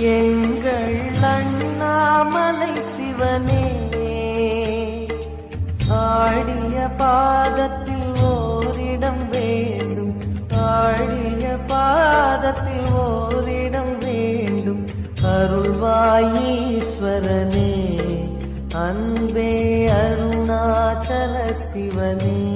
எங்கள் அண்ணாமலை சிவனே, ஆடிய பாதத்தில் ஓரிடம் வேண்டும், ஆடிய பாதத்தில் ஓரிடம் வேண்டும். அருள்வாயீஸ்வரனே, அன்பே அருணாச்சல சிவனே.